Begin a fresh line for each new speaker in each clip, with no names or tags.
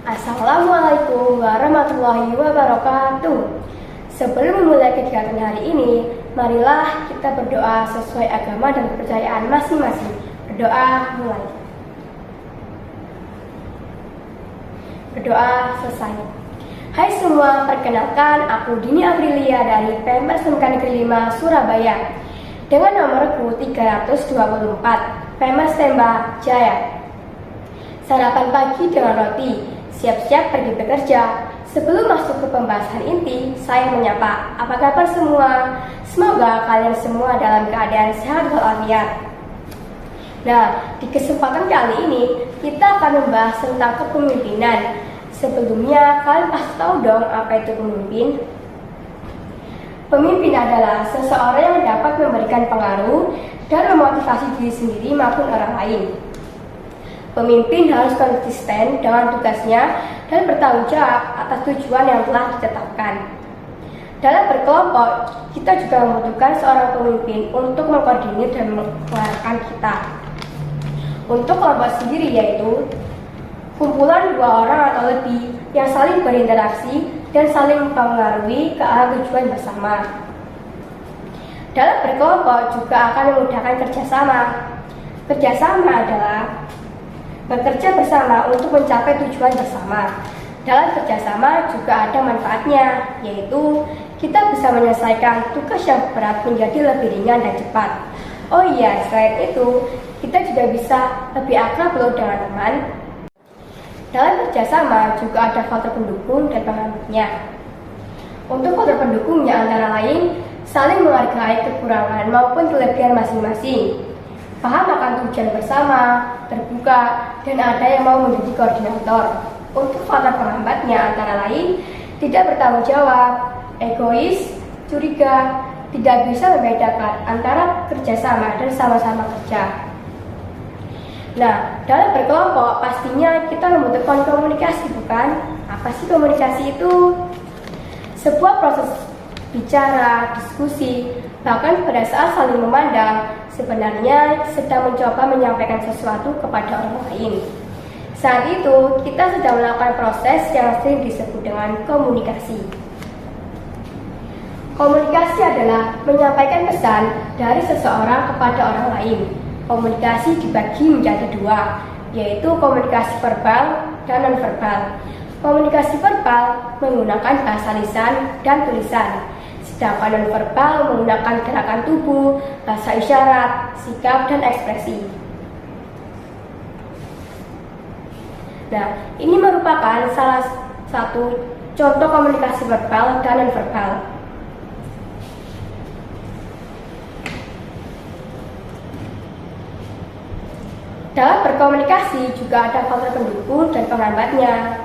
Assalamualaikum warahmatullahi wabarakatuh. Sebelum memulai kegiatan hari ini, marilah kita berdoa sesuai agama dan kepercayaan masing-masing. Berdoa mulai. Berdoa selesai. Hai semua, perkenalkan aku Dini Aprilia dari PMR SMK Negeri 5 Surabaya dengan nomorku 324 PMR Tembak Jaya. Sarapan pagi dengan roti, siap-siap pergi bekerja. Sebelum masuk ke pembahasan inti, saya menyapa, apa kabar semua? Semoga kalian semua dalam keadaan sehat walafiat. Nah, di kesempatan kali ini kita akan membahas tentang kepemimpinan. Sebelumnya, kalian pasti tahu dong apa itu pemimpin? Pemimpin adalah seseorang yang dapat memberikan pengaruh dan memotivasi diri sendiri maupun orang lain. Pemimpin harus konsisten dengan tugasnya dan bertanggung jawab atas tujuan yang telah ditetapkan. Dalam berkelompok, kita juga membutuhkan seorang pemimpin untuk mengkoordinir dan mengarahkan kita. Untuk kelompok sendiri yaitu kumpulan 2 orang atau lebih yang saling berinteraksi dan saling mempengaruhi ke arah tujuan bersama. Dalam berkelompok juga akan memudahkan kerjasama. Kerjasama adalah bekerja bersama untuk mencapai tujuan bersama. Dalam kerjasama juga ada manfaatnya, yaitu kita bisa menyelesaikan tugas yang berat menjadi lebih ringan dan cepat. Oh iya, selain itu, kita juga bisa lebih akrab loh dengan teman. Dalam kerjasama juga ada faktor pendukung dan penghambatnya. Untuk faktor pendukungnya antara lain saling menghargai kekurangan maupun kelebihan masing-masing, paham akan tujuan bersama, terbuka, dan ada yang mau menjadi koordinator. Untuk faktor penghambatnya antara lain tidak bertanggung jawab, egois, curiga, tidak bisa membedakan antara kerjasama dan sama-sama kerja. Nah, dalam berkelompok pastinya kita membutuhkan komunikasi, bukan? Apa sih komunikasi itu? Sebuah proses bicara, diskusi, bahkan pada saat saling memandang, sebenarnya sedang mencoba menyampaikan sesuatu kepada orang lain. Saat itu, kita sedang melakukan proses yang sering disebut dengan komunikasi. Komunikasi adalah menyampaikan pesan dari seseorang kepada orang lain. Komunikasi dibagi menjadi 2, yaitu komunikasi verbal dan non-verbal. Komunikasi verbal menggunakan bahasa lisan dan tulisan, sedangkan non-verbal menggunakan gerakan tubuh, bahasa isyarat, sikap, dan ekspresi. Nah, ini merupakan salah satu contoh komunikasi verbal dan non-verbal. Dalam berkomunikasi juga ada faktor pendukung dan penghambatnya.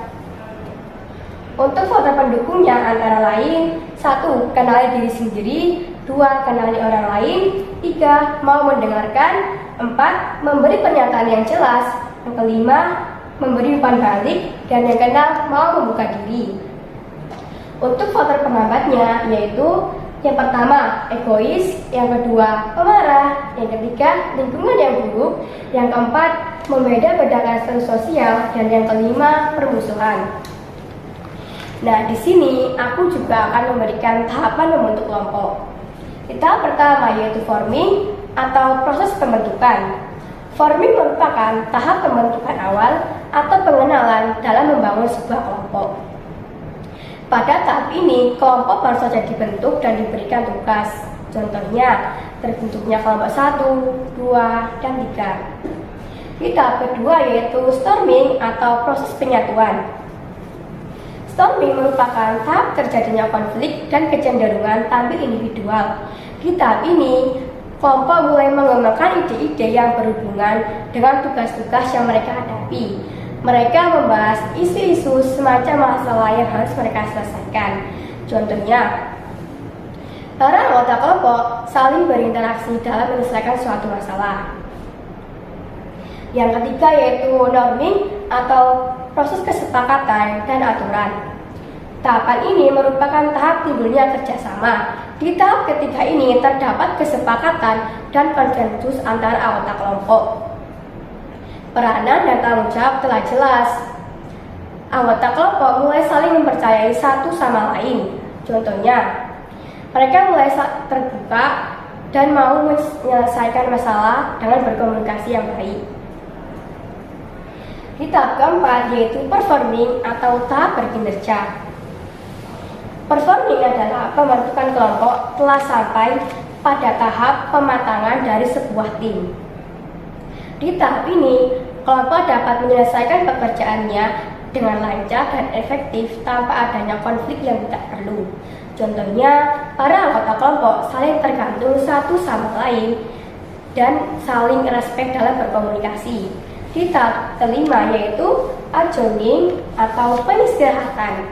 Untuk faktor pendukungnya antara lain 1. Kenali diri sendiri, 2. Kenali orang lain, 3. Mau mendengarkan, 4. Memberi pernyataan yang jelas, yang kelima memberi umpan balik, dan yang keenam mau membuka diri. Untuk faktor penghambatnya yaitu yang pertama egois, yang kedua pemarah, yang ketiga lingkungan yang buruk, yang keempat membeda-bedakan status sosial, dan yang kelima permusuhan. Nah, di sini aku juga akan memberikan tahapan membentuk kelompok. Tahap pertama yaitu forming atau proses pembentukan. Forming merupakan tahap pembentukan awal atau pengenalan dalam membangun sebuah kelompok. Pada tahap ini, kelompok baru saja dibentuk dan diberikan tugas. Contohnya, terbentuknya kelompok 1, 2, dan 3. Di tahap kedua yaitu storming atau proses penyatuan. Storming merupakan tahap terjadinya konflik dan kecenderungan tampil individual. Di tahap ini, kelompok mulai mengembangkan ide-ide yang berhubungan dengan tugas-tugas yang mereka hadapi. Mereka membahas isu-isu semacam masalah yang harus mereka selesaikan. Contohnya, para anggota kelompok saling berinteraksi dalam menyelesaikan suatu masalah. Yang ketiga yaitu norming atau proses kesepakatan dan aturan. Tahapan ini merupakan tahap timbulnya kerjasama. Di tahap ketiga ini terdapat kesepakatan dan konsensus antara anggota kelompok. Peranan dan tanggung jawab telah jelas. anggota kelompok mulai saling mempercayai satu sama lain. Contohnya, mereka mulai terbuka dan mau menyelesaikan masalah dengan berkomunikasi yang baik. Di tahap keempat yaitu performing atau tahap berkinerja. Performing adalah pembentukan kelompok telah sampai pada tahap pematangan dari sebuah tim. Di tahap ini, kelompok dapat menyelesaikan pekerjaannya dengan lancar dan efektif tanpa adanya konflik yang tidak perlu. Contohnya, para anggota kelompok saling tergantung satu sama lain dan saling respek dalam berkomunikasi. Di tahap kelima yaitu adjourning atau penistirahatan.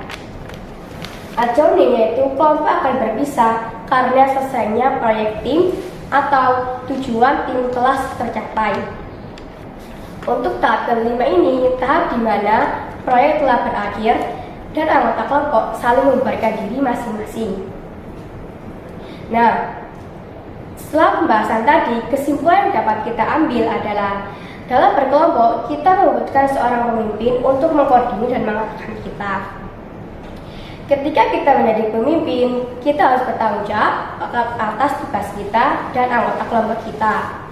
Adjourning yaitu kelompok akan berpisah karena selesainya proyek tim atau tujuan tim telah tercapai. Untuk tahap kelima ini, tahap di mana proyek telah berakhir dan anggota kelompok saling membubarkan diri masing-masing. Nah, setelah pembahasan tadi, kesimpulan yang dapat kita ambil adalah dalam berkelompok, kita membutuhkan seorang pemimpin untuk mengkoordinir dan mengarahkan kita. Ketika kita menjadi pemimpin, kita harus bertanggung jawab atas tugas kita dan anggota kelompok kita.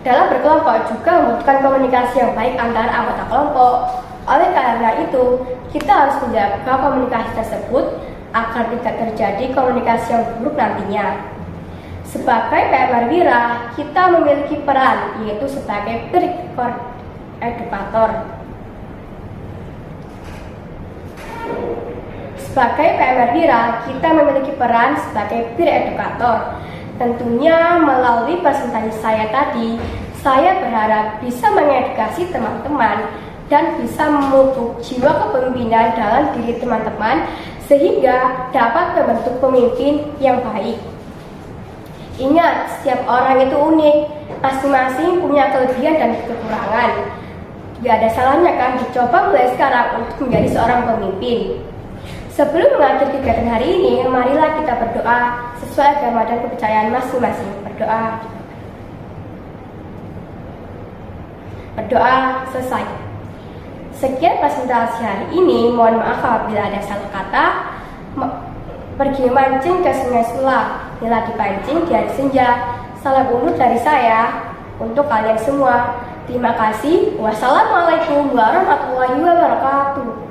Dalam berkelompok juga membutuhkan komunikasi yang baik antara anggota kelompok. Oleh karena itu, kita harus menjaga komunikasi tersebut agar tidak terjadi komunikasi yang buruk nantinya. Sebagai PM Wira, kita memiliki peran yaitu sebagai peer educator. Sebagai PM Wira, kita memiliki peran sebagai peer educator. Tentunya melalui presentasi saya tadi, saya berharap bisa mengedukasi teman-teman dan bisa memupuk jiwa kepemimpinan dalam diri teman-teman sehingga dapat membentuk pemimpin yang baik. Ingat, setiap orang itu unik, masing-masing punya kelebihan dan kekurangan. Tidak ada salahnya kan dicoba mulai sekarang untuk menjadi seorang pemimpin. Sebelum mengakhiri kegiatan hari ini, marilah kita berdoa sesuai agama dan kepercayaan masing-masing. Berdoa selesai. Sekian presentasi hari ini. Mohon maaf apabila ada salah kata. Pergi mancing ke Sungai Sula, bila dipancing di hari senja. Salam undur dari saya untuk kalian semua. Terima kasih. Wassalamualaikum warahmatullahi wabarakatuh.